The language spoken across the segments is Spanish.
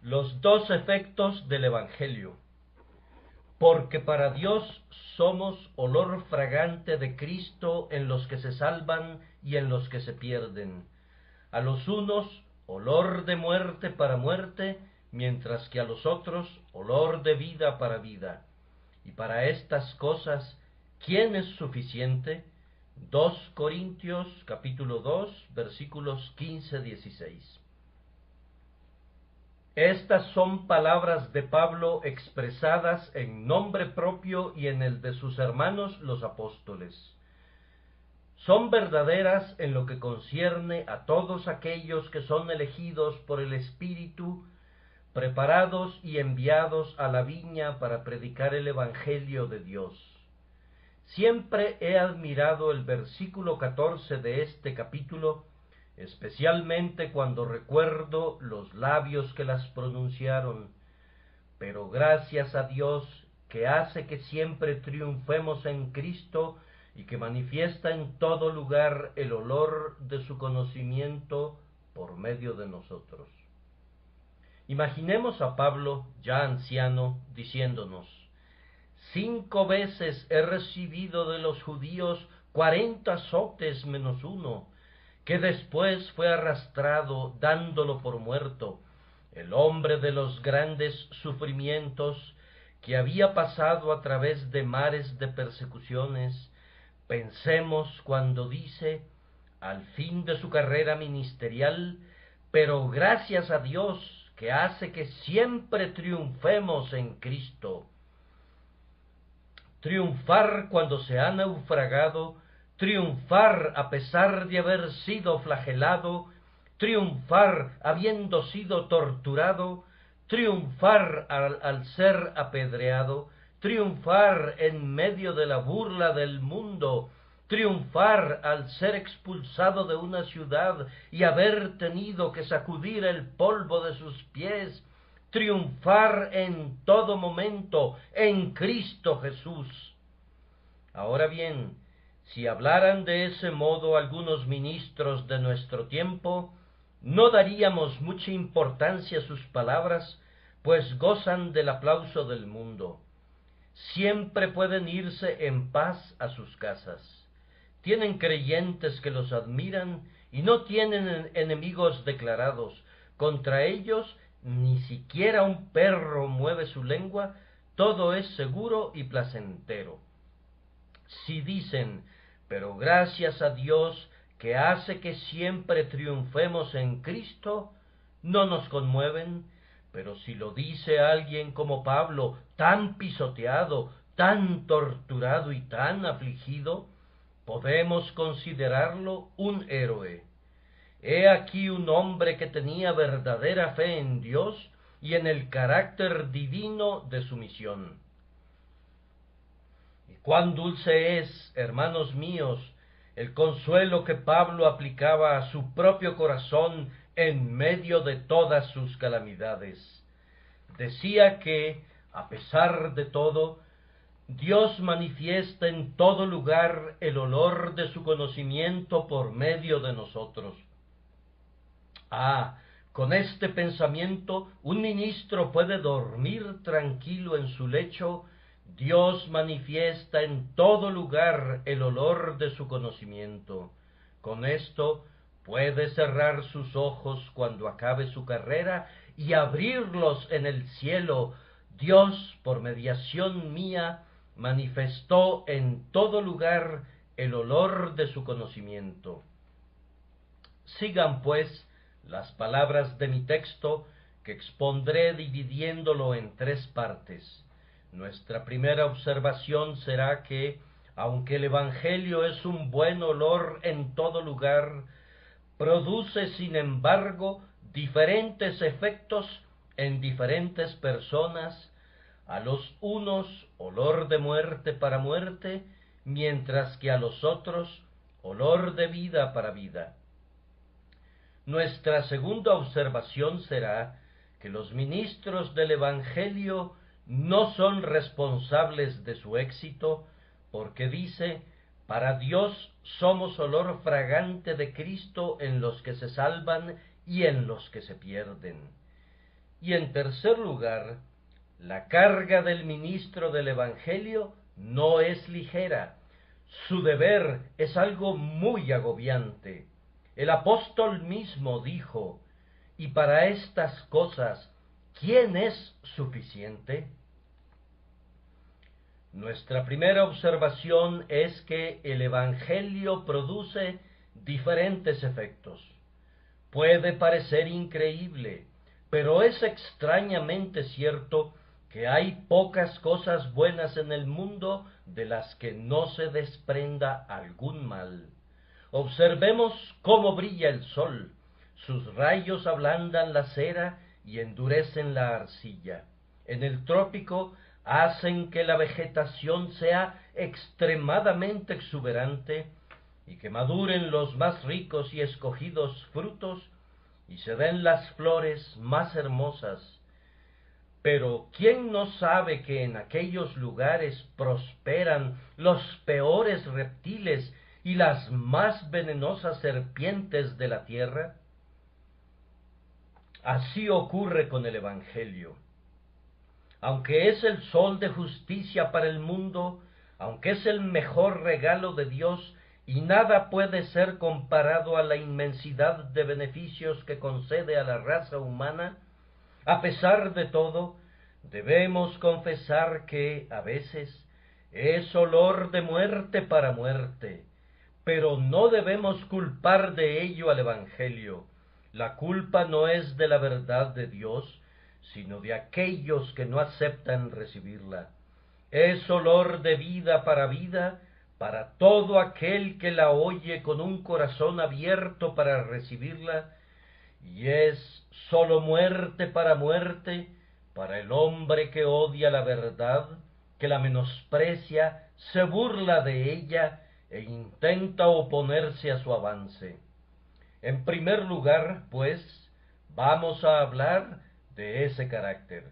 Los dos efectos del Evangelio. Porque para Dios somos olor fragante de Cristo en los que se salvan y en los que se pierden. A los unos, olor de muerte para muerte, mientras que a los otros, olor de vida para vida. Y para estas cosas, ¿quién es suficiente? 2 Corintios capítulo 2, versículos 15-16. Estas son palabras de Pablo expresadas en nombre propio y en el de sus hermanos los apóstoles. Son verdaderas en lo que concierne a todos aquellos que son elegidos por el Espíritu, preparados y enviados a la viña para predicar el Evangelio de Dios. Siempre he admirado el versículo 14 de este capítulo, especialmente cuando recuerdo los labios que las pronunciaron. Pero gracias a Dios que hace que siempre triunfemos en Cristo y que manifiesta en todo lugar el olor de su conocimiento por medio de nosotros. Imaginemos a Pablo, ya anciano, diciéndonos: 5 veces he recibido de los judíos 40 azotes menos uno, que después fue arrastrado dándolo por muerto, el hombre de los grandes sufrimientos, que había pasado a través de mares de persecuciones. Pensemos cuando dice, al fin de su carrera ministerial, pero gracias a Dios que hace que siempre triunfemos en Cristo. Triunfar cuando se ha naufragado, triunfar a pesar de haber sido flagelado, triunfar habiendo sido torturado, triunfar al ser apedreado, triunfar en medio de la burla del mundo, triunfar al ser expulsado de una ciudad y haber tenido que sacudir el polvo de sus pies, triunfar en todo momento en Cristo Jesús. Ahora bien, si hablaran de ese modo algunos ministros de nuestro tiempo, no daríamos mucha importancia a sus palabras, pues gozan del aplauso del mundo. Siempre pueden irse en paz a sus casas. Tienen creyentes que los admiran y no tienen enemigos declarados. Contra ellos ni siquiera un perro mueve su lengua, todo es seguro y placentero. Si dicen, pero gracias a Dios que hace que siempre triunfemos en Cristo, no nos conmueven. Pero si lo dice alguien como Pablo, tan pisoteado, tan torturado y tan afligido, podemos considerarlo un héroe. He aquí un hombre que tenía verdadera fe en Dios y en el carácter divino de su misión. Y cuán dulce es, hermanos míos, el consuelo que Pablo aplicaba a su propio corazón en medio de todas sus calamidades. Decía que, a pesar de todo, Dios manifiesta en todo lugar el olor de su conocimiento por medio de nosotros. Con este pensamiento un ministro puede dormir tranquilo en su lecho. Dios manifiesta en todo lugar el olor de su conocimiento. Con esto puede cerrar sus ojos cuando acabe su carrera y abrirlos en el cielo. Dios, por mediación mía, manifestó en todo lugar el olor de su conocimiento. Sigan, pues, las palabras de mi texto, que expondré dividiéndolo en 3 partes. Nuestra primera observación será que, aunque el Evangelio es un buen olor en todo lugar, produce, sin embargo, diferentes efectos en diferentes personas. A los unos, olor de muerte para muerte, mientras que a los otros, olor de vida para vida. Nuestra segunda observación será que los ministros del Evangelio no son responsables de su éxito, porque dice, para Dios somos olor fragante de Cristo en los que se salvan y en los que se pierden. Y en tercer lugar, la carga del ministro del Evangelio no es ligera. Su deber es algo muy agobiante. El apóstol mismo dijo: «Y para estas cosas, ¿quién es suficiente?». Nuestra primera observación es que el Evangelio produce diferentes efectos. Puede parecer increíble, pero es extrañamente cierto que hay pocas cosas buenas en el mundo de las que no se desprenda algún mal. Observemos cómo brilla el sol. Sus rayos ablandan la cera y endurecen la arcilla. En el trópico hacen que la vegetación sea extremadamente exuberante y que maduren los más ricos y escogidos frutos y se den las flores más hermosas. Pero ¿quién no sabe que en aquellos lugares prosperan los peores reptiles y las más venenosas serpientes de la tierra? Así ocurre con el Evangelio. Aunque es el sol de justicia para el mundo, aunque es el mejor regalo de Dios, y nada puede ser comparado a la inmensidad de beneficios que concede a la raza humana, a pesar de todo, debemos confesar que, a veces, es olor de muerte para muerte, pero no debemos culpar de ello al Evangelio. La culpa no es de la verdad de Dios, sino de aquellos que no aceptan recibirla. Es olor de vida para todo aquel que la oye con un corazón abierto para recibirla, y es sólo muerte para el hombre que odia la verdad, que la menosprecia, se burla de ella e intenta oponerse a su avance. En primer lugar, pues, vamos a hablar de ese carácter.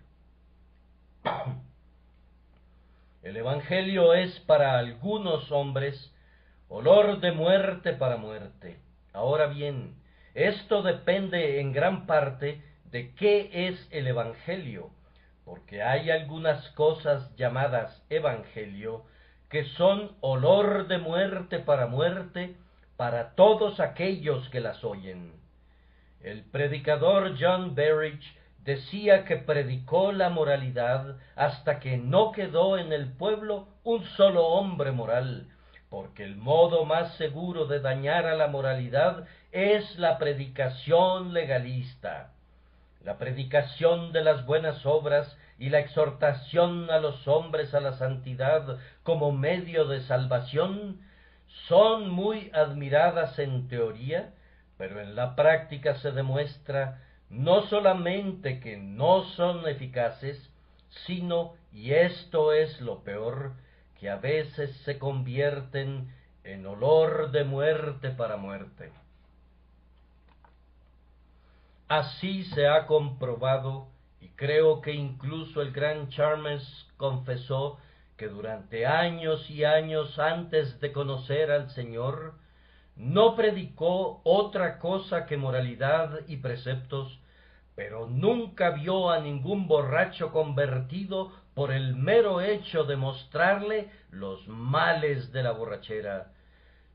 El Evangelio es para algunos hombres olor de muerte para muerte. Ahora bien, esto depende en gran parte de qué es el Evangelio, porque hay algunas cosas llamadas Evangelio que son olor de muerte para todos aquellos que las oyen. El predicador John Berridge decía que predicó la moralidad hasta que no quedó en el pueblo un solo hombre moral, porque el modo más seguro de dañar a la moralidad es la predicación legalista. La predicación de las buenas obras y la exhortación a los hombres a la santidad como medio de salvación son muy admiradas en teoría, pero en la práctica se demuestra no solamente que no son eficaces, sino, y esto es lo peor, que a veces se convierten en olor de muerte para muerte. Así se ha comprobado, y creo que incluso el gran Chalmers confesó que durante años y años antes de conocer al Señor, no predicó otra cosa que moralidad y preceptos, pero nunca vio a ningún borracho convertido por el mero hecho de mostrarle los males de la borrachera.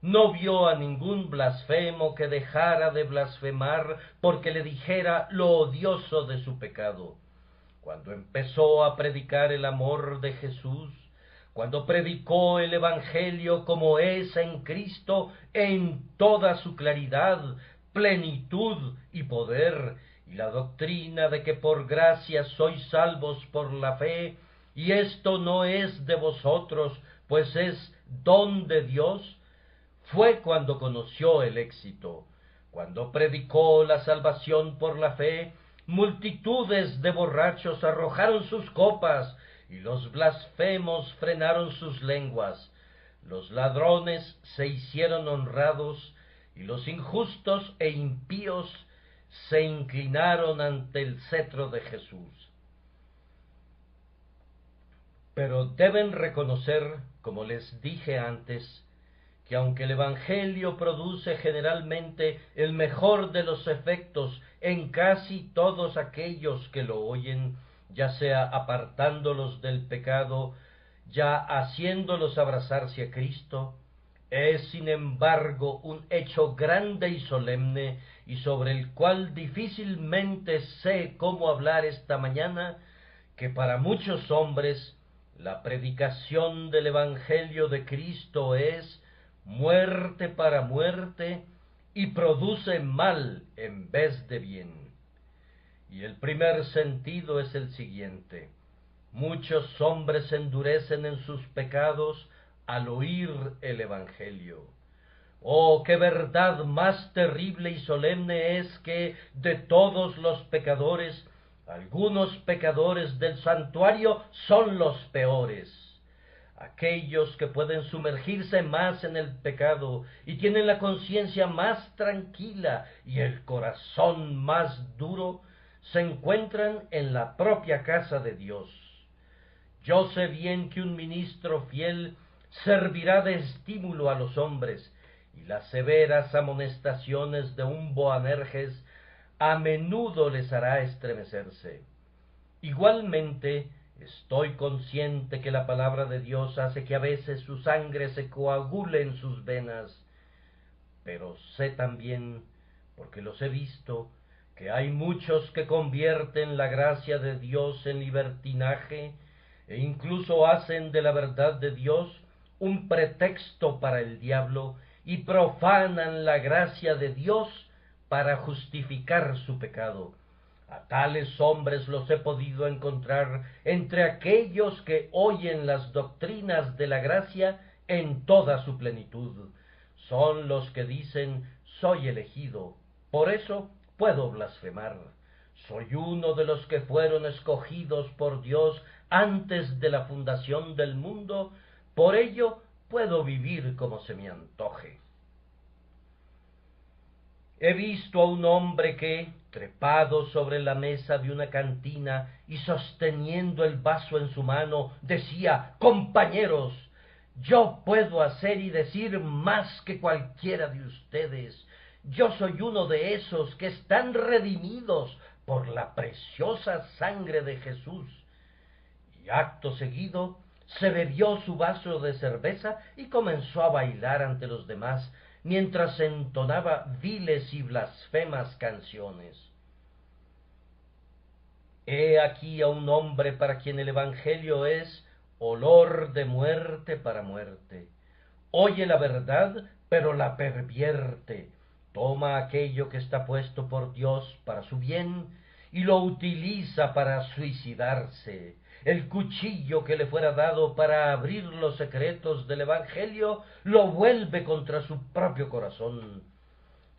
No vio a ningún blasfemo que dejara de blasfemar porque le dijera lo odioso de su pecado. Cuando empezó a predicar el amor de Jesús, cuando predicó el Evangelio como es en Cristo en toda su claridad, plenitud y poder, y la doctrina de que por gracia sois salvos por la fe, y esto no es de vosotros, pues es don de Dios, fue cuando conoció el éxito. Cuando predicó la salvación por la fe, multitudes de borrachos arrojaron sus copas, y los blasfemos frenaron sus lenguas. Los ladrones se hicieron honrados, y los injustos e impíos se inclinaron ante el cetro de Jesús. Pero deben reconocer, como les dije antes, que aunque el Evangelio produce generalmente el mejor de los efectos en casi todos aquellos que lo oyen, ya sea apartándolos del pecado, ya haciéndolos abrazarse a Cristo, es sin embargo un hecho grande y solemne, y sobre el cual difícilmente sé cómo hablar esta mañana, que para muchos hombres la predicación del Evangelio de Cristo es muerte para muerte y produce mal en vez de bien. Y el primer sentido es el siguiente: muchos hombres se endurecen en sus pecados al oír el Evangelio. Oh, qué verdad más terrible y solemne es que de todos los pecadores, algunos pecadores del santuario son los peores. Aquellos que pueden sumergirse más en el pecado y tienen la conciencia más tranquila y el corazón más duro, se encuentran en la propia casa de Dios. Yo sé bien que un ministro fiel servirá de estímulo a los hombres, y las severas amonestaciones de un Boanerges a menudo les hará estremecerse. Igualmente, estoy consciente que la palabra de Dios hace que a veces su sangre se coagule en sus venas, pero sé también, porque los he visto, que hay muchos que convierten la gracia de Dios en libertinaje, e incluso hacen de la verdad de Dios un pretexto para el diablo, y profanan la gracia de Dios para justificar su pecado. A tales hombres los he podido encontrar entre aquellos que oyen las doctrinas de la gracia en toda su plenitud. Son los que dicen: soy elegido, por eso puedo blasfemar. Soy uno de los que fueron escogidos por Dios antes de la fundación del mundo, por ello puedo vivir como se me antoje. He visto a un hombre que, trepado sobre la mesa de una cantina y sosteniendo el vaso en su mano, decía: compañeros, yo puedo hacer y decir más que cualquiera de ustedes. Yo soy uno de esos que están redimidos por la preciosa sangre de Jesús. Y acto seguido se bebió su vaso de cerveza y comenzó a bailar ante los demás, mientras entonaba viles y blasfemas canciones. He aquí a un hombre para quien el Evangelio es olor de muerte para muerte. Oye la verdad, pero la pervierte. Toma aquello que está puesto por Dios para su bien y lo utiliza para suicidarse. El cuchillo que le fuera dado para abrir los secretos del Evangelio lo vuelve contra su propio corazón.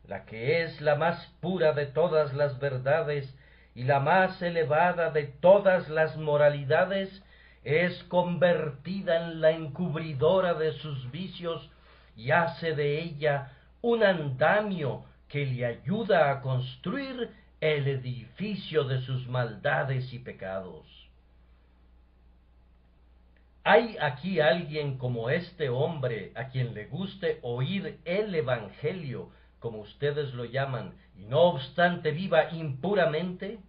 La que es la más pura de todas las verdades y la más elevada de todas las moralidades, es convertida en la encubridora de sus vicios y hace de ella un andamio que le ayuda a construir el edificio de sus maldades y pecados. ¿Hay aquí alguien como este hombre a quien le guste oír el Evangelio, como ustedes lo llaman, y no obstante viva impuramente?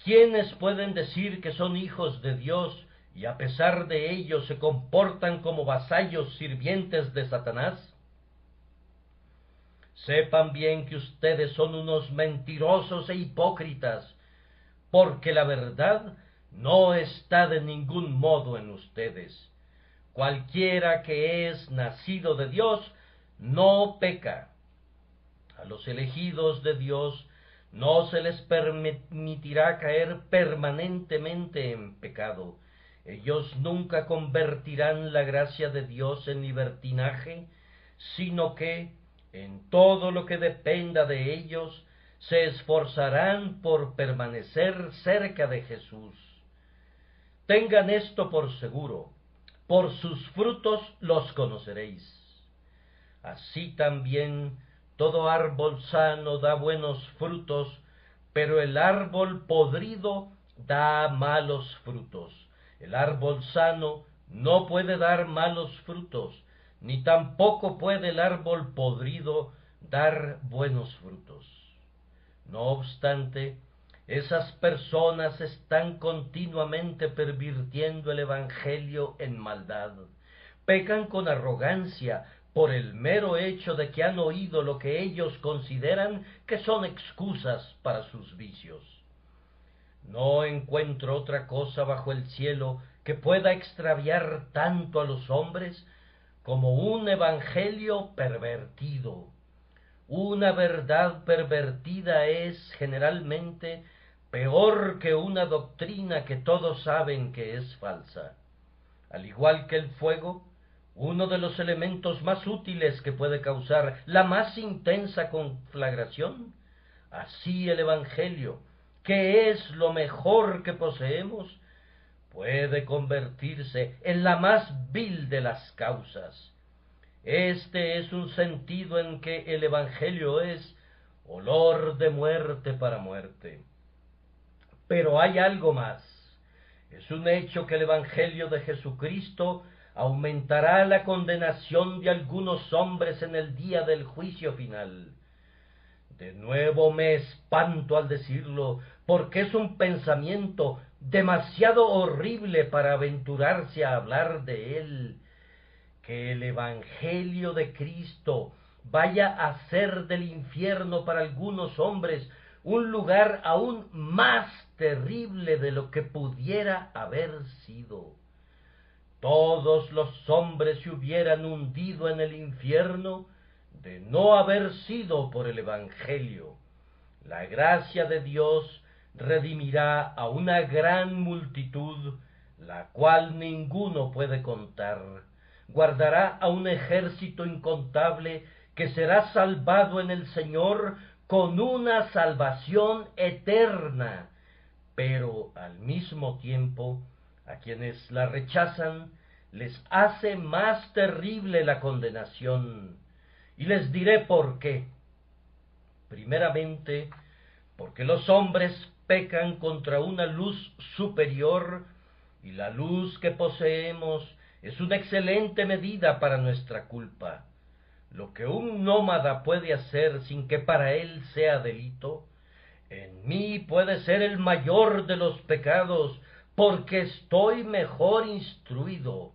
¿Quiénes pueden decir que son hijos de Dios y a pesar de ello se comportan como vasallos sirvientes de Satanás? Sepan bien que ustedes son unos mentirosos e hipócritas, porque la verdad no está de ningún modo en ustedes. Cualquiera que es nacido de Dios no peca. A los elegidos de Dios no se les permitirá caer permanentemente en pecado. Ellos nunca convertirán la gracia de Dios en libertinaje, sino que, en todo lo que dependa de ellos, se esforzarán por permanecer cerca de Jesús. Tengan esto por seguro: por sus frutos los conoceréis. Así también todo árbol sano da buenos frutos, pero el árbol podrido da malos frutos. El árbol sano no puede dar malos frutos, ni tampoco puede el árbol podrido dar buenos frutos. No obstante, esas personas están continuamente pervirtiendo el Evangelio en maldad. Pecan con arrogancia por el mero hecho de que han oído lo que ellos consideran que son excusas para sus vicios. No encuentro otra cosa bajo el cielo que pueda extraviar tanto a los hombres como un evangelio pervertido. Una verdad pervertida es generalmente peor que una doctrina que todos saben que es falsa. Al igual que el fuego, uno de los elementos más útiles que puede causar la más intensa conflagración, así el evangelio, que es lo mejor que poseemos, puede convertirse en la más vil de las causas. Este es un sentido en que el Evangelio es olor de muerte para muerte. Pero hay algo más. Es un hecho que el Evangelio de Jesucristo aumentará la condenación de algunos hombres en el día del juicio final. De nuevo me espanto al decirlo, porque es un pensamiento demasiado horrible para aventurarse a hablar de él. Que el Evangelio de Cristo vaya a hacer del infierno para algunos hombres un lugar aún más terrible de lo que pudiera haber sido. Todos los hombres se hubieran hundido en el infierno de no haber sido por el Evangelio. La gracia de Dios redimirá a una gran multitud, la cual ninguno puede contar. Guardará a un ejército incontable que será salvado en el Señor con una salvación eterna, pero al mismo tiempo a quienes la rechazan les hace más terrible la condenación. Y les diré por qué. Primeramente, porque los hombres pecan contra una luz superior, y la luz que poseemos es una excelente medida para nuestra culpa. Lo que un nómada puede hacer sin que para él sea delito, en mí puede ser el mayor de los pecados, porque estoy mejor instruido,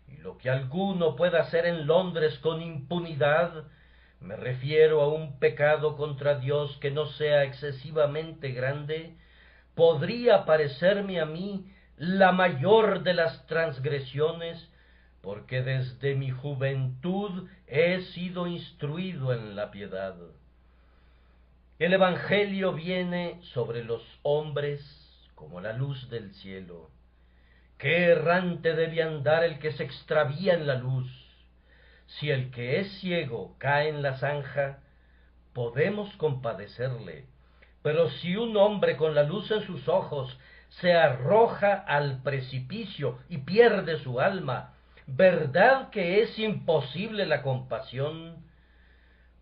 y lo que alguno pueda hacer en Londres con impunidad, me refiero a un pecado contra Dios que no sea excesivamente grande, podría parecerme a mí la mayor de las transgresiones, porque desde mi juventud he sido instruido en la piedad. El Evangelio viene sobre los hombres como la luz del cielo. Qué errante debe andar el que se extravía en la luz. Si el que es ciego cae en la zanja, podemos compadecerle, pero si un hombre con la luz en sus ojos se arroja al precipicio y pierde su alma, ¿verdad que es imposible la compasión?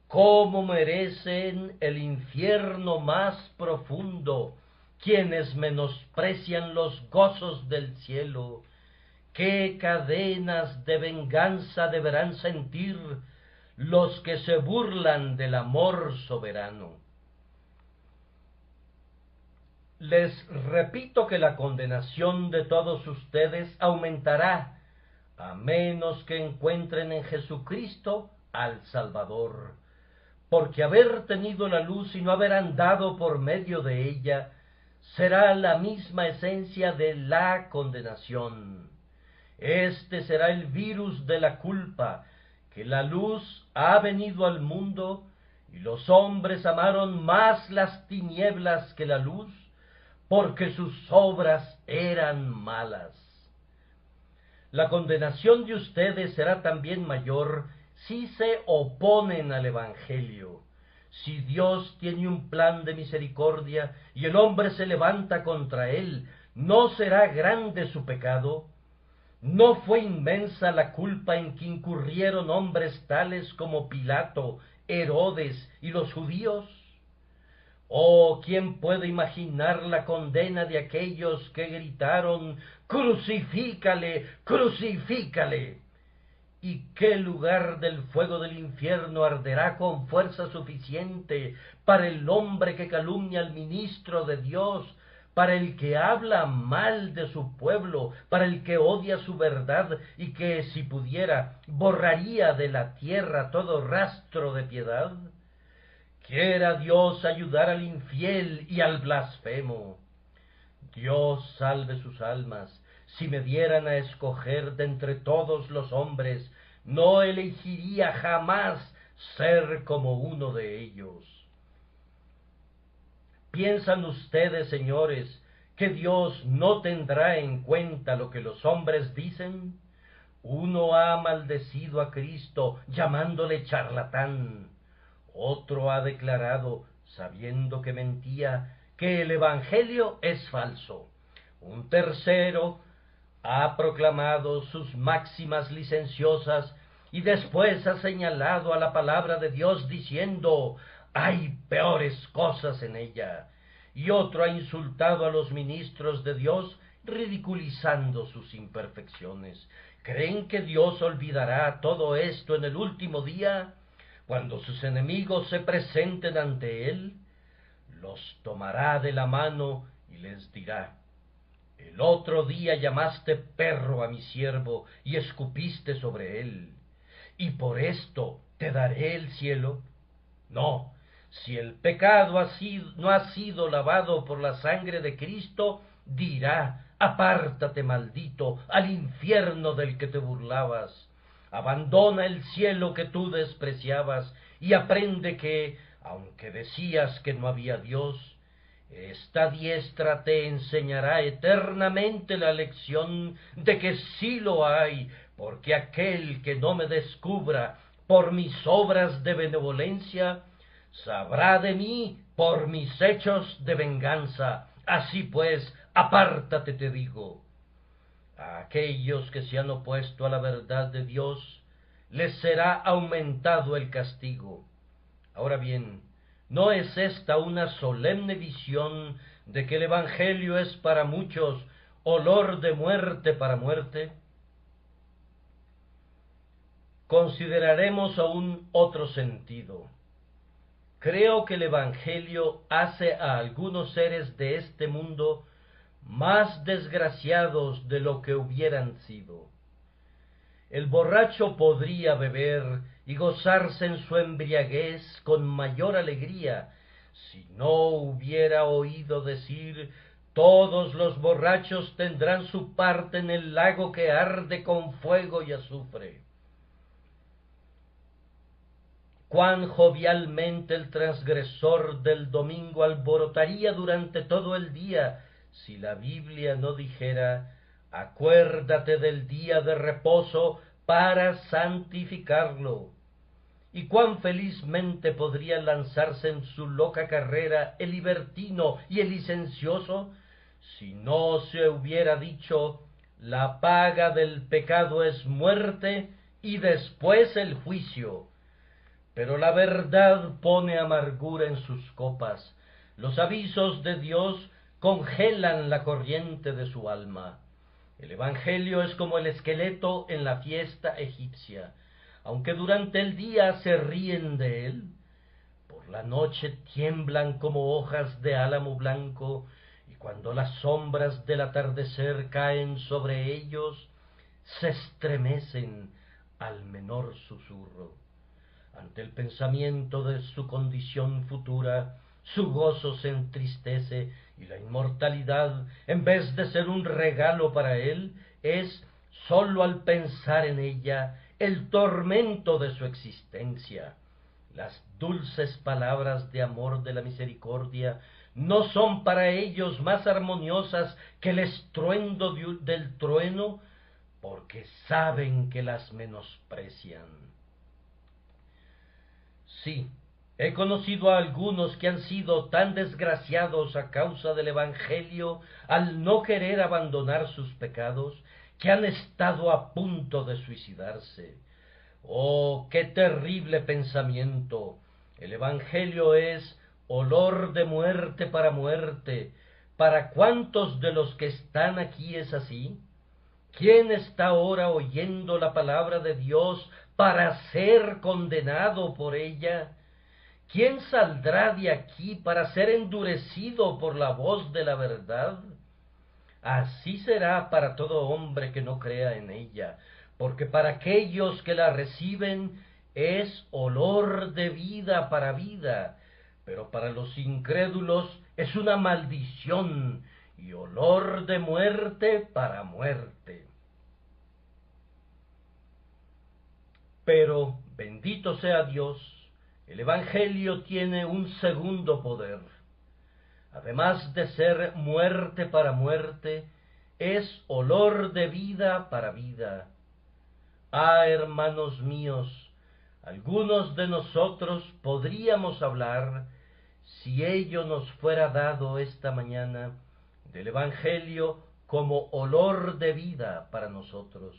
¿Cómo merecen el infierno más profundo quienes menosprecian los gozos del cielo? ¿Qué cadenas de venganza deberán sentir los que se burlan del amor soberano? Les repito que la condenación de todos ustedes aumentará, a menos que encuentren en Jesucristo al Salvador, porque haber tenido la luz y no haber andado por medio de ella será la misma esencia de la condenación. Este será el virus de la culpa, que la luz ha venido al mundo y los hombres amaron más las tinieblas que la luz, porque sus obras eran malas. La condenación de ustedes será también mayor si se oponen al Evangelio. Si Dios tiene un plan de misericordia y el hombre se levanta contra él, ¿no será grande su pecado? ¿No fue inmensa la culpa en que incurrieron hombres tales como Pilato, Herodes y los judíos? Oh, ¿quién puede imaginar la condena de aquellos que gritaron: «¡Crucifícale, crucifícale!» ¿Y qué lugar del fuego del infierno arderá con fuerza suficiente para el hombre que calumnia al ministro de Dios, para el que habla mal de su pueblo, para el que odia su verdad y que, si pudiera, borraría de la tierra todo rastro de piedad? Quiera Dios ayudar al infiel y al blasfemo. Dios salve sus almas. Si me dieran a escoger de entre todos los hombres, no elegiría jamás ser como uno de ellos. ¿Piensan ustedes, señores, que Dios no tendrá en cuenta lo que los hombres dicen? Uno ha maldecido a Cristo llamándole charlatán. Otro ha declarado, sabiendo que mentía, que el Evangelio es falso. Un tercero ha proclamado sus máximas licenciosas y después ha señalado a la palabra de Dios diciendo, hay peores cosas en ella. Y otro ha insultado a los ministros de Dios, ridiculizando sus imperfecciones. ¿Creen que Dios olvidará todo esto en el último día, cuando sus enemigos se presenten ante Él? Los tomará de la mano y les dirá, el otro día llamaste perro a mi siervo y escupiste sobre él, ¿y por esto te daré el cielo? No, si el pecado no ha sido lavado por la sangre de Cristo, dirá, apártate, maldito, al infierno del que te burlabas. Abandona el cielo que tú despreciabas y aprende que, aunque decías que no había Dios, esta diestra te enseñará eternamente la lección de que sí lo hay, porque aquel que no me descubra por mis obras de benevolencia, sabrá de mí por mis hechos de venganza. Así pues, apártate, te digo. A aquellos que se han opuesto a la verdad de Dios, les será aumentado el castigo. Ahora bien, ¿no es esta una solemne visión de que el Evangelio es para muchos olor de muerte para muerte? Consideraremos aún otro sentido. Creo que el Evangelio hace a algunos seres de este mundo más desgraciados de lo que hubieran sido. El borracho podría beber y gozarse en su embriaguez con mayor alegría, si no hubiera oído decir, todos los borrachos tendrán su parte en el lago que arde con fuego y azufre. Cuán jovialmente el transgresor del domingo alborotaría durante todo el día, si la Biblia no dijera, acuérdate del día de reposo para santificarlo. Y cuán felizmente podría lanzarse en su loca carrera el libertino y el licencioso, si no se hubiera dicho, la paga del pecado es muerte y después el juicio. Pero la verdad pone amargura en sus copas, los avisos de Dios congelan la corriente de su alma. El Evangelio es como el esqueleto en la fiesta egipcia. Aunque durante el día se ríen de él, por la noche tiemblan como hojas de álamo blanco, y cuando las sombras del atardecer caen sobre ellos, se estremecen al menor susurro. Ante el pensamiento de su condición futura, su gozo se entristece y la inmortalidad, en vez de ser un regalo para él, es, sólo al pensar en ella, el tormento de su existencia. Las dulces palabras de amor de la misericordia no son para ellos más armoniosas que el estruendo del trueno, porque saben que las menosprecian. Sí, he conocido a algunos que han sido tan desgraciados a causa del Evangelio al no querer abandonar sus pecados, que han estado a punto de suicidarse. ¡Oh, qué terrible pensamiento! El Evangelio es olor de muerte para muerte. ¿Para cuántos de los que están aquí es así? ¿Quién está ahora oyendo la palabra de Dios para ser condenado por ella? ¿Quién saldrá de aquí para ser endurecido por la voz de la verdad? Así será para todo hombre que no crea en ella, porque para aquellos que la reciben es olor de vida para vida, pero para los incrédulos es una maldición y olor de muerte para muerte. Pero, bendito sea Dios, el Evangelio tiene un segundo poder. Además de ser muerte para muerte, es olor de vida para vida. Ah, hermanos míos, algunos de nosotros podríamos hablar, si ello nos fuera dado esta mañana, del Evangelio como olor de vida para nosotros.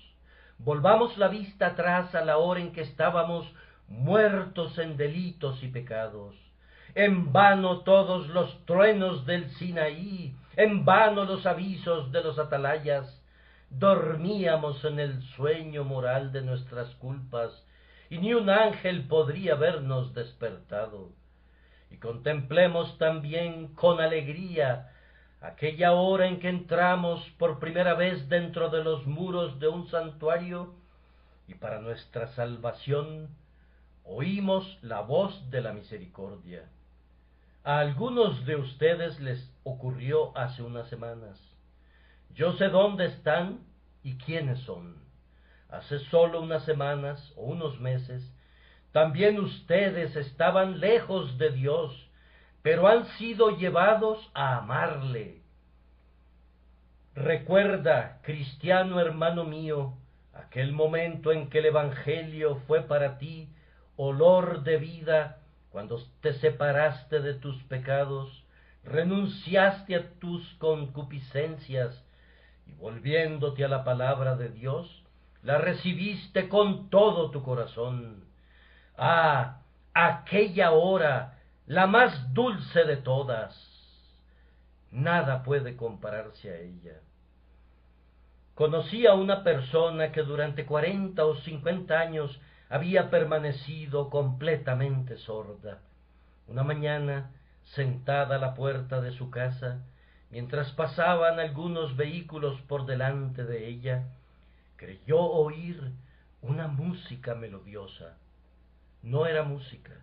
Volvamos la vista atrás a la hora en que estábamos muertos en delitos y pecados. En vano todos los truenos del Sinaí, en vano los avisos de los atalayas. Dormíamos en el sueño moral de nuestras culpas, y ni un ángel podría habernos despertado. Y contemplemos también con alegría aquella hora en que entramos por primera vez dentro de los muros de un santuario, y para nuestra salvación oímos la voz de la misericordia. A algunos de ustedes les ocurrió hace unas semanas. Yo sé dónde están y quiénes son. Hace solo unas semanas o unos meses, también ustedes estaban lejos de Dios, pero han sido llevados a amarle. Recuerda, cristiano hermano mío, aquel momento en que el Evangelio fue para ti olor de vida, cuando te separaste de tus pecados, renunciaste a tus concupiscencias y volviéndote a la palabra de Dios, la recibiste con todo tu corazón. Ah, aquella hora, la más dulce de todas. Nada puede compararse a ella. Conocí a una persona que durante 40 o 50 años había permanecido completamente sorda. Una mañana, sentada a la puerta de su casa, mientras pasaban algunos vehículos por delante de ella, creyó oír una música melodiosa. No era música,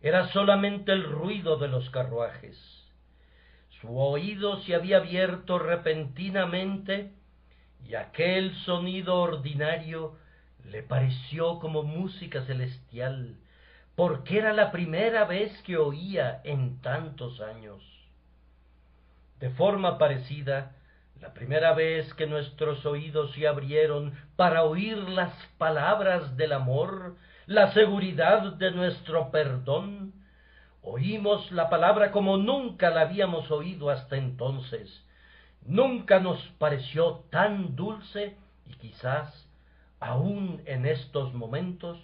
era solamente el ruido de los carruajes. Su oído se había abierto repentinamente y aquel sonido ordinario le pareció como música celestial, porque era la primera vez que oía en tantos años. De forma parecida, la primera vez que nuestros oídos se abrieron para oír las palabras del amor, la seguridad de nuestro perdón, oímos la palabra como nunca la habíamos oído hasta entonces. Nunca nos pareció tan dulce y quizás, aún en estos momentos,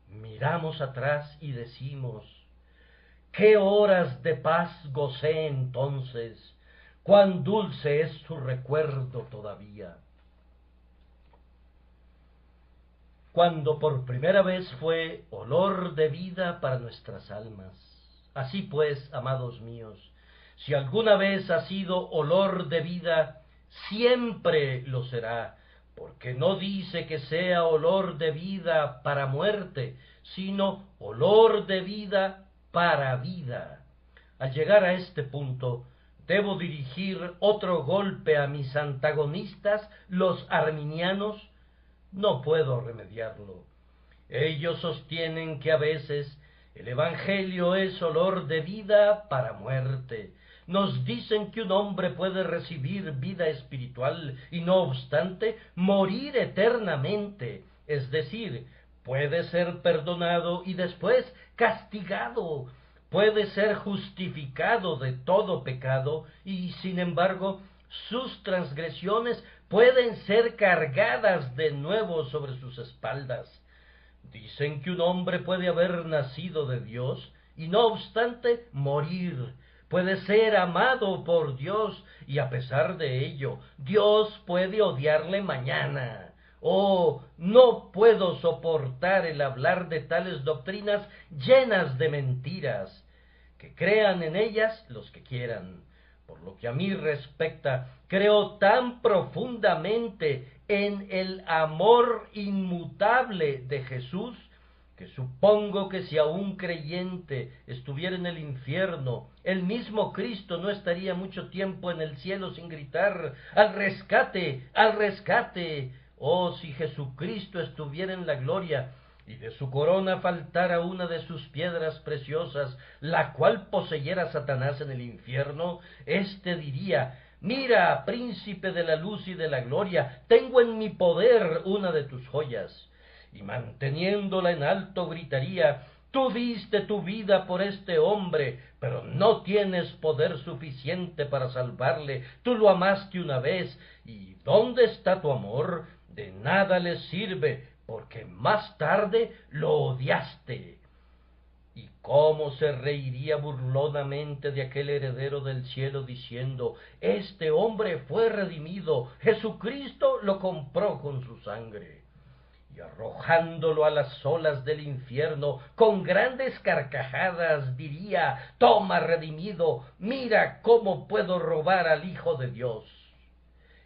miramos atrás y decimos, qué horas de paz gocé entonces, cuán dulce es su recuerdo todavía. Cuando por primera vez fue olor de vida para nuestras almas. Así pues, amados míos, si alguna vez ha sido olor de vida, siempre lo será, porque no dice que sea olor de vida para muerte, sino olor de vida para vida. Al llegar a este punto, debo dirigir otro golpe a mis antagonistas, los arminianos. No puedo remediarlo. Ellos sostienen que a veces el Evangelio es olor de vida para muerte. Nos dicen que un hombre puede recibir vida espiritual y no obstante morir eternamente, es decir, puede ser perdonado y después castigado, puede ser justificado de todo pecado y sin embargo sus transgresiones pueden ser cargadas de nuevo sobre sus espaldas. Dicen que un hombre puede haber nacido de Dios y no obstante morir, puede ser amado por Dios, y a pesar de ello, Dios puede odiarle mañana. Oh, no puedo soportar el hablar de tales doctrinas llenas de mentiras. Que crean en ellas los que quieran. Por lo que a mí respecta, creo tan profundamente en el amor inmutable de Jesús, que supongo que si a un creyente estuviera en el infierno, el mismo Cristo no estaría mucho tiempo en el cielo sin gritar: ¡al rescate! ¡Al rescate! Oh, si Jesucristo estuviera en la gloria, y de su corona faltara una de sus piedras preciosas, la cual poseyera Satanás en el infierno, éste diría: mira, príncipe de la luz y de la gloria, tengo en mi poder una de tus joyas. Y manteniéndola en alto gritaría: tú diste tu vida por este hombre, pero no tienes poder suficiente para salvarle. Tú lo amaste una vez, ¿y dónde está tu amor? De nada le sirve, porque más tarde lo odiaste. ¿Y cómo se reiría burlonamente de aquel heredero del cielo, diciendo: este hombre fue redimido, Jesucristo lo compró con su sangre? Y arrojándolo a las olas del infierno, con grandes carcajadas diría: toma, redimido, mira cómo puedo robar al Hijo de Dios.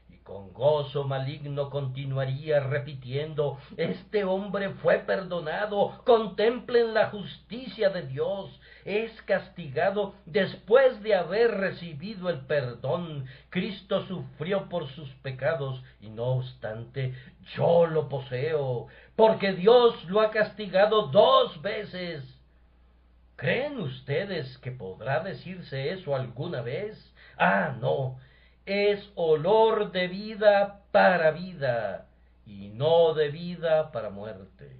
Y con gozo maligno continuaría repitiendo: este hombre fue perdonado, contemplen la justicia de Dios, es castigado después de haber recibido el perdón. Cristo sufrió por sus pecados, y no obstante yo lo poseo, porque Dios lo ha castigado 2 veces. ¿Creen ustedes que podrá decirse eso alguna vez? Ah, no. Es olor de vida para vida, y no de vida para muerte.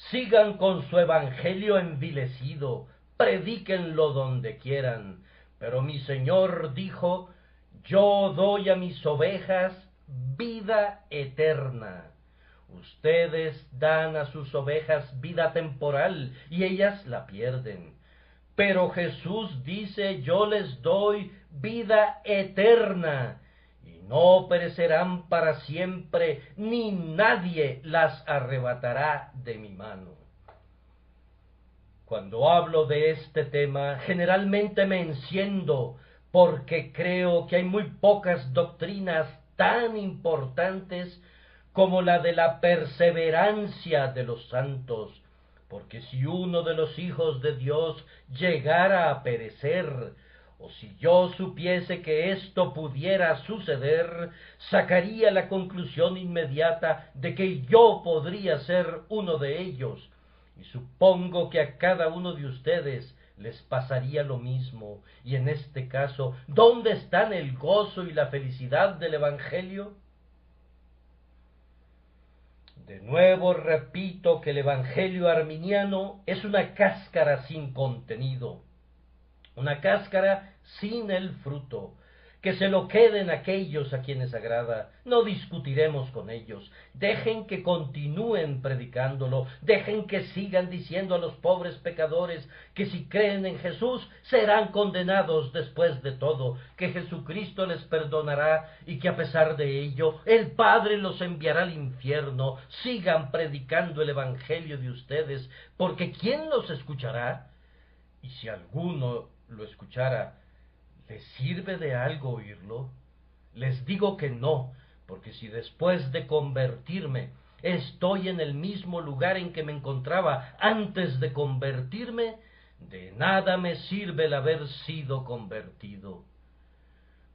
Sigan con su evangelio envilecido, predíquenlo donde quieran, pero mi Señor dijo: yo doy a mis ovejas vida eterna. Ustedes dan a sus ovejas vida temporal, y ellas la pierden. Pero Jesús dice: yo les doy vida eterna, y no perecerán para siempre, ni nadie las arrebatará de mi mano. Cuando hablo de este tema, generalmente me enciendo, porque creo que hay muy pocas doctrinas tan importantes como la de la perseverancia de los santos, porque si uno de los hijos de Dios llegara a perecer, o si yo supiese que esto pudiera suceder, sacaría la conclusión inmediata de que yo podría ser uno de ellos, y supongo que a cada uno de ustedes les pasaría lo mismo. Y en este caso, ¿dónde están el gozo y la felicidad del Evangelio? De nuevo repito que el Evangelio arminiano es una cáscara sin contenido, una cáscara sin el fruto. Que se lo queden aquellos a quienes agrada, no discutiremos con ellos, dejen que continúen predicándolo, dejen que sigan diciendo a los pobres pecadores que si creen en Jesús serán condenados después de todo, que Jesucristo les perdonará y que a pesar de ello el Padre los enviará al infierno. Sigan predicando el Evangelio de ustedes, porque ¿quién los escuchará? Y si alguno lo escuchara, ¿les sirve de algo oírlo? Les digo que no, porque si después de convertirme estoy en el mismo lugar en que me encontraba antes de convertirme, de nada me sirve el haber sido convertido.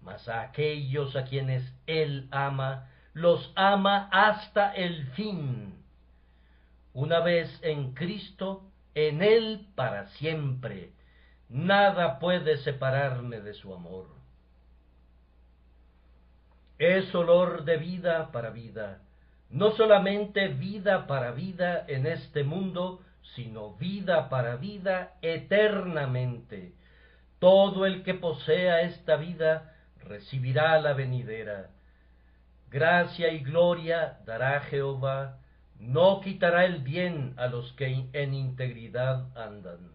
Mas a aquellos a quienes Él ama, los ama hasta el fin. Una vez en Cristo, en Él para siempre. Nada puede separarme de su amor. Es olor de vida para vida, no solamente vida para vida en este mundo, sino vida para vida eternamente. Todo el que posea esta vida recibirá la venidera. Gracia y gloria dará Jehová, no quitará el bien a los que en integridad andan.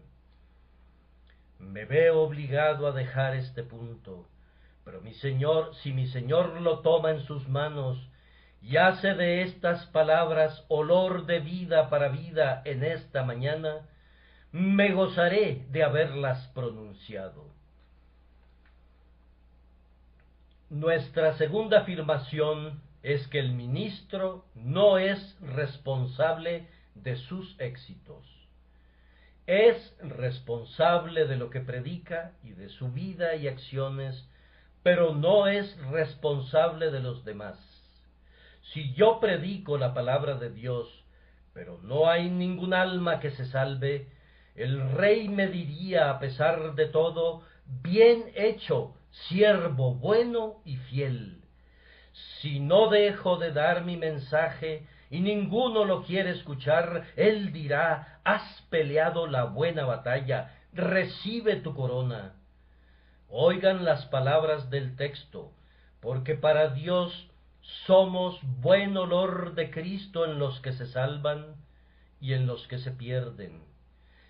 Me veo obligado a dejar este punto, pero si mi Señor lo toma en sus manos y hace de estas palabras olor de vida para vida en esta mañana, me gozaré de haberlas pronunciado. Nuestra segunda afirmación es que el ministro no es responsable de sus éxitos. Es responsable de lo que predica y de su vida y acciones, pero no es responsable de los demás. Si yo predico la palabra de Dios, pero no hay ningún alma que se salve, el rey me diría a pesar de todo: bien hecho, siervo bueno y fiel. Si no dejo de dar mi mensaje y ninguno lo quiere escuchar, él dirá: has peleado la buena batalla, recibe tu corona. Oigan las palabras del texto, porque para Dios somos buen olor de Cristo en los que se salvan y en los que se pierden.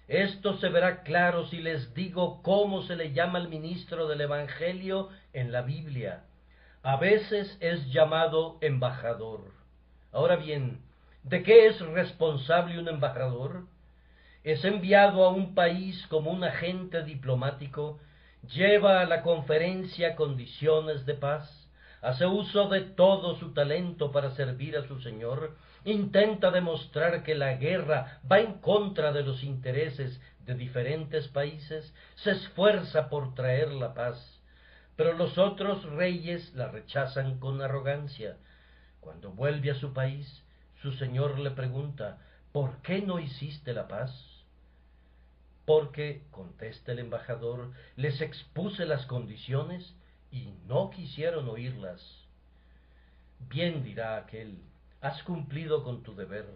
Esto se verá claro si les digo cómo se le llama al ministro del Evangelio en la Biblia. A veces es llamado embajador. Ahora bien, ¿de qué es responsable un embajador? Es enviado a un país como un agente diplomático, lleva a la conferencia condiciones de paz, hace uso de todo su talento para servir a su Señor, intenta demostrar que la guerra va en contra de los intereses de diferentes países, se esfuerza por traer la paz. Pero los otros reyes la rechazan con arrogancia. Cuando vuelve a su país, su señor le pregunta: ¿por qué no hiciste la paz? Porque, contesta el embajador, les expuse las condiciones y no quisieron oírlas. Bien, dirá aquel, has cumplido con tu deber,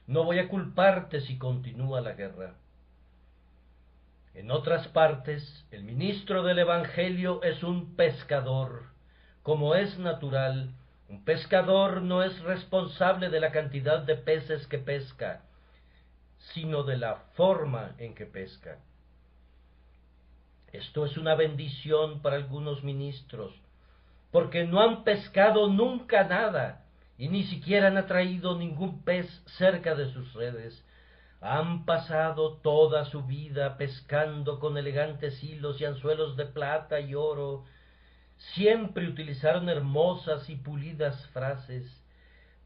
no voy a culparte si continúa la guerra. En otras partes, el ministro del Evangelio es un pescador. Como es natural, un pescador no es responsable de la cantidad de peces que pesca, sino de la forma en que pesca. Esto es una bendición para algunos ministros, porque no han pescado nunca nada y ni siquiera han atraído ningún pez cerca de sus redes. Han pasado toda su vida pescando con elegantes hilos y anzuelos de plata y oro. Siempre utilizaron hermosas y pulidas frases,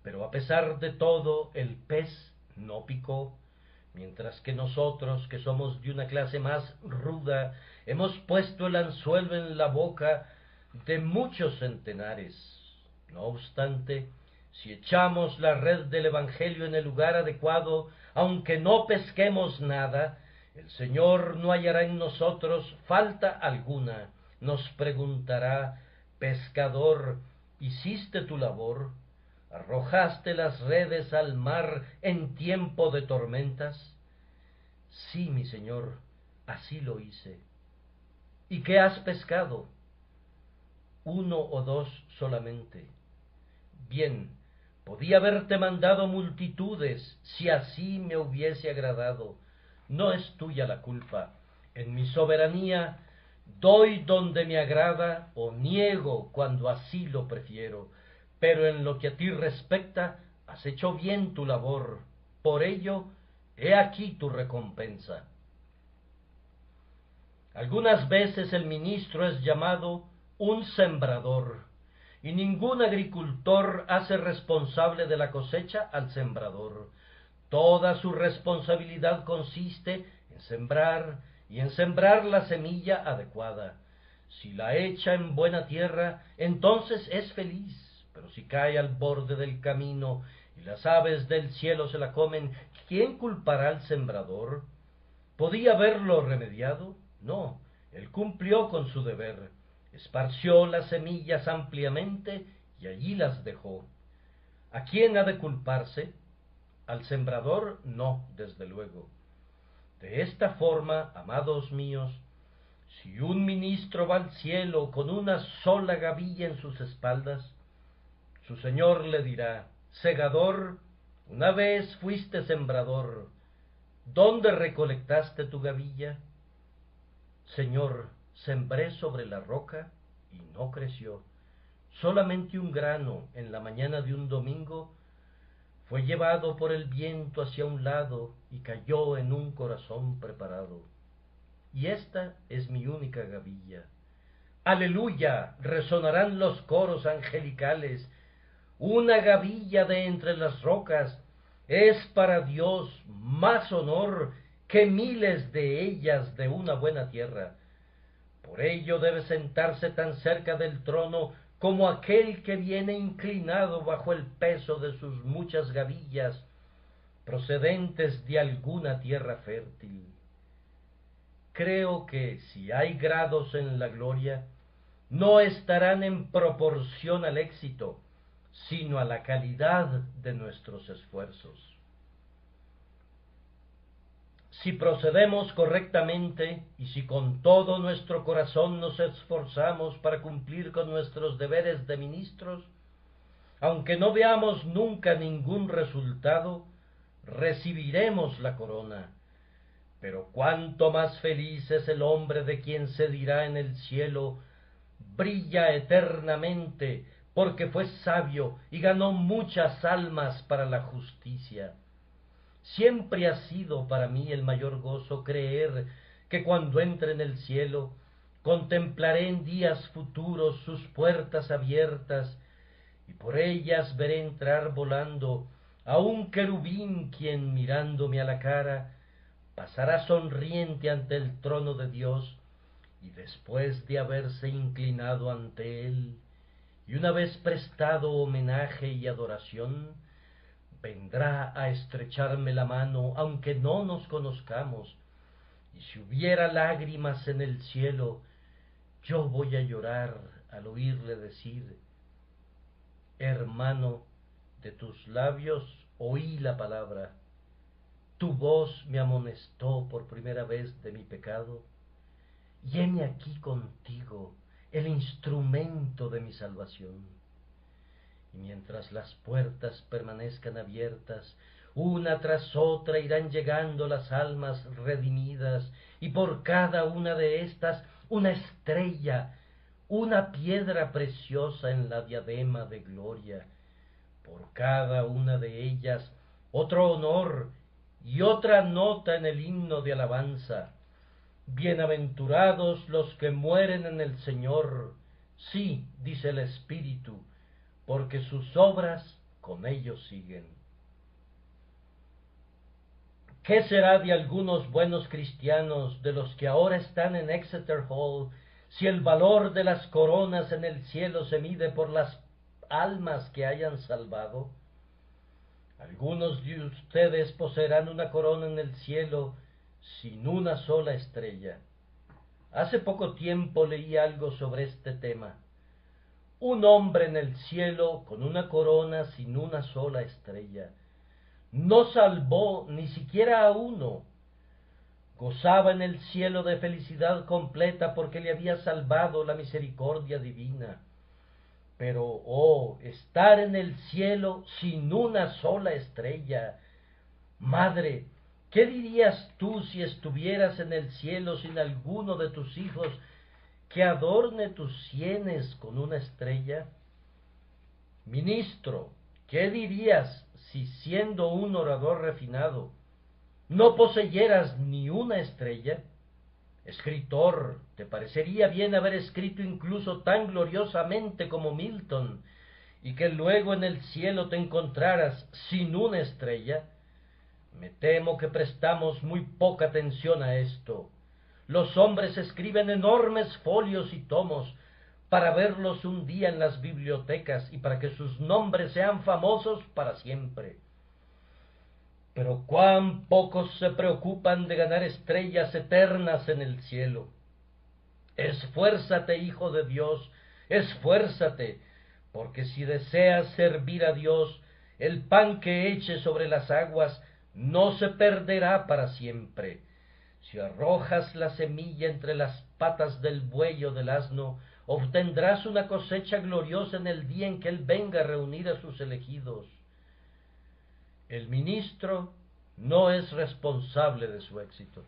pero a pesar de todo el pez no picó, mientras que nosotros, que somos de una clase más ruda, hemos puesto el anzuelo en la boca de muchos centenares. No obstante, si echamos la red del Evangelio en el lugar adecuado, aunque no pesquemos nada, el Señor no hallará en nosotros falta alguna. Nos preguntará: pescador, ¿hiciste tu labor? ¿Arrojaste las redes al mar en tiempo de tormentas? Sí, mi Señor, así lo hice. ¿Y qué has pescado? Uno o dos solamente. Bien, podía haberte mandado multitudes si así me hubiese agradado. No es tuya la culpa. En mi soberanía doy donde me agrada o niego cuando así lo prefiero. Pero en lo que a ti respecta, has hecho bien tu labor. Por ello, he aquí tu recompensa. Algunas veces el ministro es llamado un sembrador, y ningún agricultor hace responsable de la cosecha al sembrador. Toda su responsabilidad consiste en sembrar, y en sembrar la semilla adecuada. Si la echa en buena tierra, entonces es feliz, pero si cae al borde del camino y las aves del cielo se la comen, ¿quién culpará al sembrador? ¿Podía haberlo remediado? No, él cumplió con su deber, esparció las semillas ampliamente y allí las dejó. ¿A quién ha de culparse? Al sembrador no, desde luego. De esta forma, amados míos, si un ministro va al cielo con una sola gavilla en sus espaldas, su Señor le dirá: segador, una vez fuiste sembrador, ¿dónde recolectaste tu gavilla? Señor, sembré sobre la roca y no creció. Solamente un grano en la mañana de un domingo fue llevado por el viento hacia un lado y cayó en un corazón preparado. Y esta es mi única gavilla. Aleluya, resonarán los coros angelicales. Una gavilla de entre las rocas es para Dios más honor que miles de ellas de una buena tierra. Por ello debe sentarse tan cerca del trono como aquel que viene inclinado bajo el peso de sus muchas gavillas, procedentes de alguna tierra fértil. Creo que si hay grados en la gloria, no estarán en proporción al éxito, sino a la calidad de nuestros esfuerzos. Si procedemos correctamente y si con todo nuestro corazón nos esforzamos para cumplir con nuestros deberes de ministros, aunque no veamos nunca ningún resultado, recibiremos la corona. Pero cuánto más feliz es el hombre de quien se dirá en el cielo: brilla eternamente, porque fue sabio y ganó muchas almas para la justicia. Siempre ha sido para mí el mayor gozo creer que cuando entre en el cielo contemplaré en días futuros sus puertas abiertas, y por ellas veré entrar volando a un querubín quien, mirándome a la cara, pasará sonriente ante el trono de Dios, y después de haberse inclinado ante él, y una vez prestado homenaje y adoración, vendrá a estrecharme la mano, aunque no nos conozcamos, y si hubiera lágrimas en el cielo, yo voy a llorar al oírle decir: hermano, de tus labios oí la palabra, tu voz me amonestó por primera vez de mi pecado, y heme aquí contigo, el instrumento de mi salvación. Y mientras las puertas permanezcan abiertas, una tras otra irán llegando las almas redimidas, y por cada una de estas una estrella, una piedra preciosa en la diadema de gloria, por cada una de ellas otro honor y otra nota en el himno de alabanza. Bienaventurados los que mueren en el Señor, sí, dice el Espíritu, porque sus obras con ellos siguen. ¿Qué será de algunos buenos cristianos, de los que ahora están en Exeter Hall, si el valor de las coronas en el cielo se mide por las almas que hayan salvado? Algunos de ustedes poseerán una corona en el cielo sin una sola estrella. Hace poco tiempo leí algo sobre este tema. Un hombre en el cielo con una corona sin una sola estrella. No salvó ni siquiera a uno. Gozaba en el cielo de felicidad completa porque le había salvado la misericordia divina. Pero, oh, estar en el cielo sin una sola estrella. Madre, ¿qué dirías tú si estuvieras en el cielo sin alguno de tus hijos que adorne tus sienes con una estrella? Ministro, ¿qué dirías si, siendo un orador refinado, no poseyeras ni una estrella? Escritor, ¿te parecería bien haber escrito incluso tan gloriosamente como Milton, y que luego en el cielo te encontraras sin una estrella? Me temo que prestamos muy poca atención a esto. Los hombres escriben enormes folios y tomos para verlos un día en las bibliotecas y para que sus nombres sean famosos para siempre. Pero cuán pocos se preocupan de ganar estrellas eternas en el cielo. Esfuérzate, hijo de Dios, esfuérzate, porque si deseas servir a Dios, el pan que eche sobre las aguas no se perderá para siempre. Si arrojas la semilla entre las patas del buey o del asno, obtendrás una cosecha gloriosa en el día en que Él venga a reunir a sus elegidos. El ministro no es responsable de su éxito.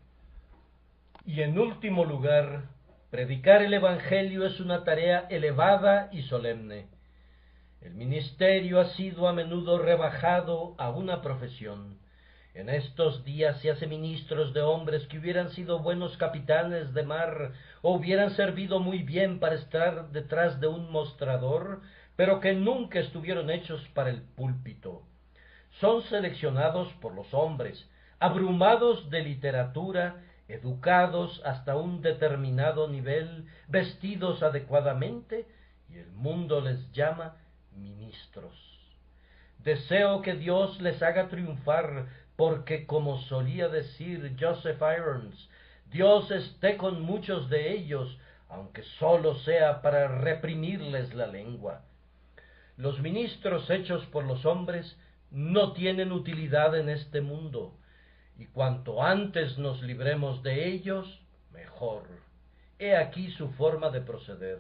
Y en último lugar, predicar el Evangelio es una tarea elevada y solemne. El ministerio ha sido a menudo rebajado a una profesión. En estos días se hace ministros de hombres que hubieran sido buenos capitanes de mar o hubieran servido muy bien para estar detrás de un mostrador, pero que nunca estuvieron hechos para el púlpito. Son seleccionados por los hombres, abrumados de literatura, educados hasta un determinado nivel, vestidos adecuadamente, y el mundo les llama ministros. Deseo que Dios les haga triunfar, porque, como solía decir Joseph Irons, Dios esté con muchos de ellos, aunque sólo sea para reprimirles la lengua. Los ministros hechos por los hombres no tienen utilidad en este mundo, y cuanto antes nos libremos de ellos, mejor. He aquí su forma de proceder.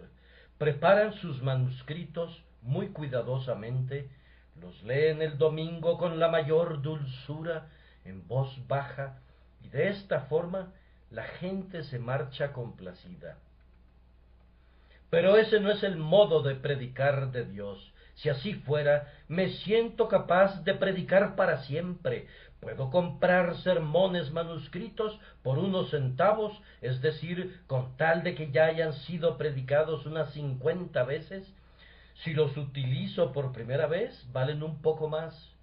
Preparan sus manuscritos muy cuidadosamente, los leen el domingo con la mayor dulzura, en voz baja, y de esta forma la gente se marcha complacida. Pero ese no es el modo de predicar de Dios. Si así fuera, me siento capaz de predicar para siempre. Puedo comprar sermones manuscritos por unos centavos, es decir, con tal de que ya hayan sido predicados unas 50 veces. Si los utilizo por primera vez, valen un poco más.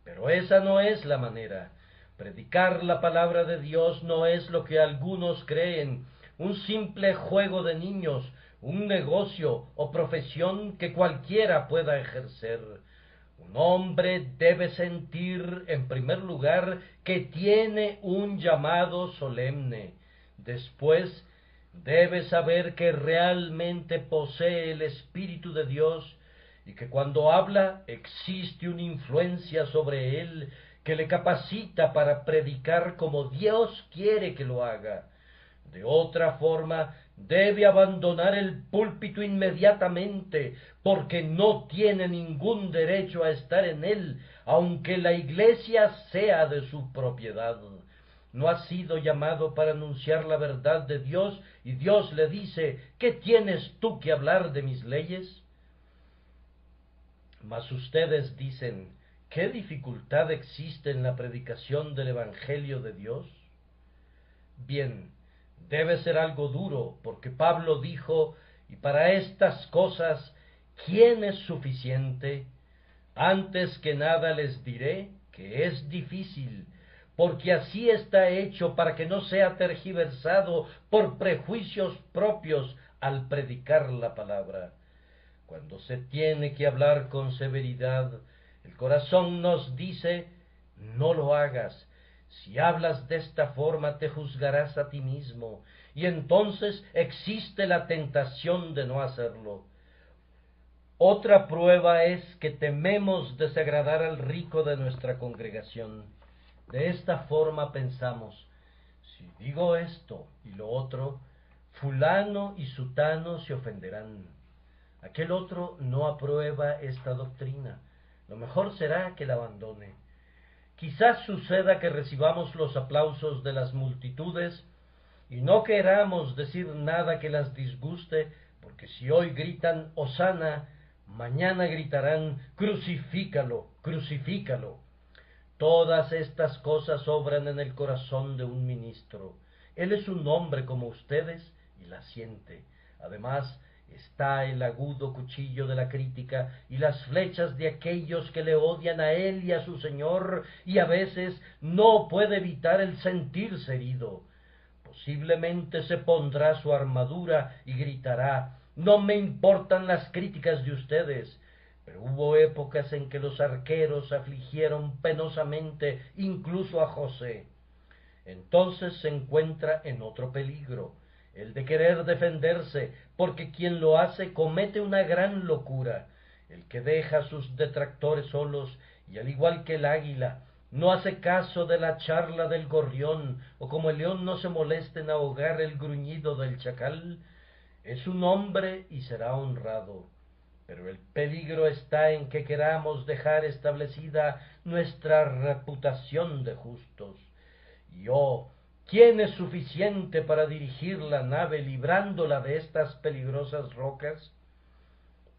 Pero esa no es la manera. Predicar la palabra de Dios no es lo que algunos creen, un simple juego de niños, un negocio o profesión que cualquiera pueda ejercer. Un hombre debe sentir, en primer lugar, que tiene un llamado solemne. Después, debe saber que realmente posee el Espíritu de Dios y que cuando habla existe una influencia sobre él que le capacita para predicar como Dios quiere que lo haga. De otra forma, debe abandonar el púlpito inmediatamente, porque no tiene ningún derecho a estar en él, aunque la iglesia sea de su propiedad. No ha sido llamado para anunciar la verdad de Dios, y Dios le dice: ¿qué tienes tú que hablar de mis leyes? Mas ustedes dicen: ¿qué dificultad existe en la predicación del Evangelio de Dios? Bien, debe ser algo duro, porque Pablo dijo: y para estas cosas, ¿quién es suficiente? Antes que nada les diré que es difícil, porque así está hecho para que no sea tergiversado por prejuicios propios al predicar la palabra. Cuando se tiene que hablar con severidad, el corazón nos dice: no lo hagas. Si hablas de esta forma te juzgarás a ti mismo, y entonces existe la tentación de no hacerlo. Otra prueba es que tememos desagradar al rico de nuestra congregación. De esta forma pensamos: si digo esto y lo otro, fulano y sutano se ofenderán. Aquel otro no aprueba esta doctrina. Lo mejor será que la abandone. Quizás suceda que recibamos los aplausos de las multitudes y no queramos decir nada que las disguste, porque si hoy gritan Hosana, mañana gritarán crucifícalo, crucifícalo. Todas estas cosas obran en el corazón de un ministro. Él es un hombre como ustedes y la siente. Además, está el agudo cuchillo de la crítica y las flechas de aquellos que le odian a él y a su Señor, y a veces no puede evitar el sentirse herido. Posiblemente se pondrá su armadura y gritará: no me importan las críticas de ustedes. Pero hubo épocas en que los arqueros afligieron penosamente incluso a José. Entonces se encuentra en otro peligro, el de querer defenderse, porque quien lo hace comete una gran locura, el que deja a sus detractores solos y, al igual que el águila, no hace caso de la charla del gorrión, o como el león no se molesta en ahogar el gruñido del chacal, es un hombre y será honrado. Pero el peligro está en que queramos dejar establecida nuestra reputación de justos. Y oh, ¿Quién es suficiente para dirigir la nave librándola de estas peligrosas rocas?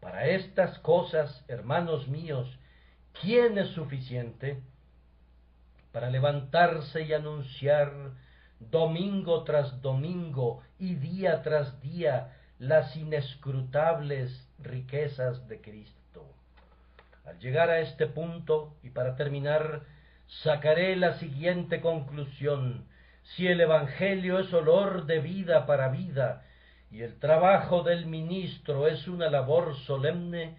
Para estas cosas, hermanos míos, ¿quién es suficiente? Para levantarse y anunciar domingo tras domingo y día tras día las inescrutables riquezas de Cristo. Al llegar a este punto, y para terminar, sacaré la siguiente conclusión: si el Evangelio es olor de vida para vida, y el trabajo del ministro es una labor solemne,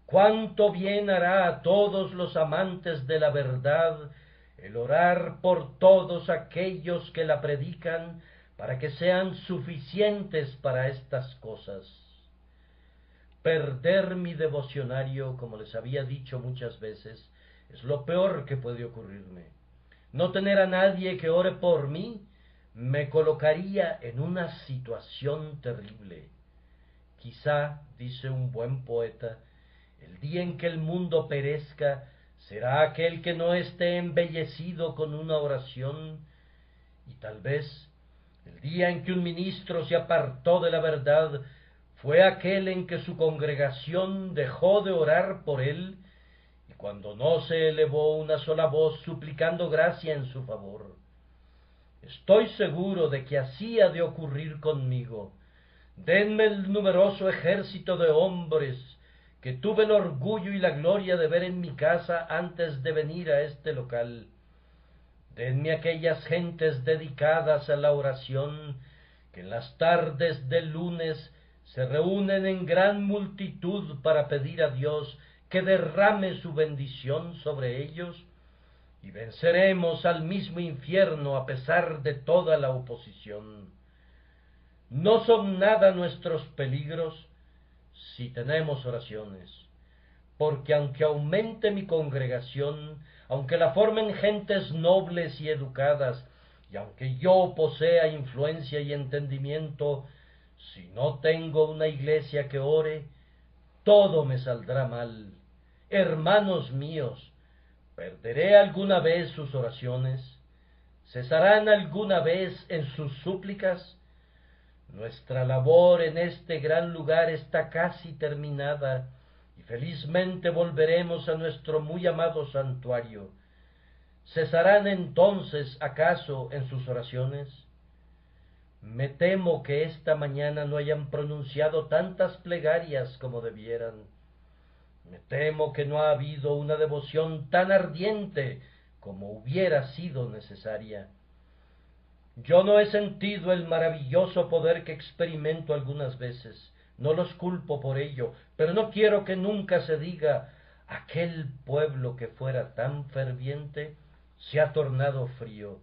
cuánto bien hará a todos los amantes de la verdad el orar por todos aquellos que la predican, para que sean suficientes para estas cosas. Perder mi devocionario, como les había dicho muchas veces, es lo peor que puede ocurrirme. No tener a nadie que ore por mí me colocaría en una situación terrible. Quizá, dice un buen poeta, el día en que el mundo perezca será aquel que no esté embellecido con una oración, y tal vez el día en que un ministro se apartó de la verdad fue aquel en que su congregación dejó de orar por él, y cuando no se elevó una sola voz suplicando gracia en su favor. Estoy seguro de que así ha de ocurrir conmigo. Denme el numeroso ejército de hombres que tuve el orgullo y la gloria de ver en mi casa antes de venir a este local. Denme aquellas gentes dedicadas a la oración, que en las tardes del lunes se reúnen en gran multitud para pedir a Dios que derrame su bendición sobre ellos, y venceremos al mismo infierno a pesar de toda la oposición. No son nada nuestros peligros si tenemos oraciones, porque aunque aumente mi congregación, aunque la formen gentes nobles y educadas, y aunque yo posea influencia y entendimiento, si no tengo una iglesia que ore, todo me saldrá mal. Hermanos míos, ¿perderé alguna vez sus oraciones? ¿Cesarán alguna vez en sus súplicas? Nuestra labor en este gran lugar está casi terminada, y felizmente volveremos a nuestro muy amado santuario. ¿Cesarán entonces acaso en sus oraciones? Me temo que esta mañana no hayan pronunciado tantas plegarias como debieran. Me temo que no ha habido una devoción tan ardiente como hubiera sido necesaria. Yo no he sentido el maravilloso poder que experimento algunas veces, no los culpo por ello, pero no quiero que nunca se diga: aquel pueblo que fuera tan ferviente se ha tornado frío.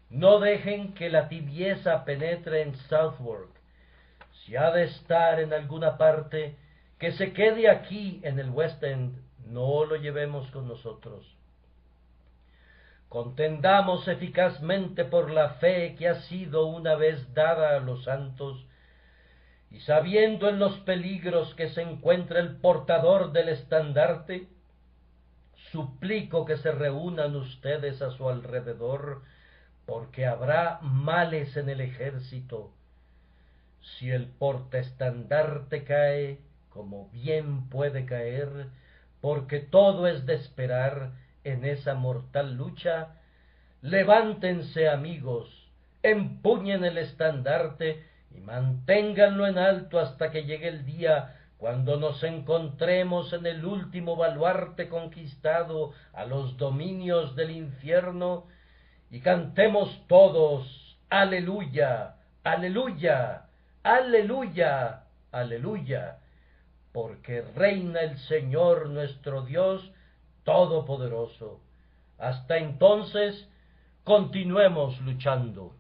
No dejen que la tibieza penetre en Southwark. Si ha de estar en alguna parte, que se quede aquí en el West End, no lo llevemos con nosotros. Contendamos eficazmente por la fe que ha sido una vez dada a los santos, y sabiendo en los peligros que se encuentra el portador del estandarte, suplico que se reúnan ustedes a su alrededor, porque habrá males en el ejército. Si el portaestandarte cae, como bien puede caer, porque todo es de esperar en esa mortal lucha, levántense, amigos, empuñen el estandarte y manténganlo en alto hasta que llegue el día cuando nos encontremos en el último baluarte conquistado a los dominios del infierno, y cantemos todos: aleluya, aleluya, aleluya, aleluya, porque reina el Señor nuestro Dios Todopoderoso. Hasta entonces, continuemos luchando.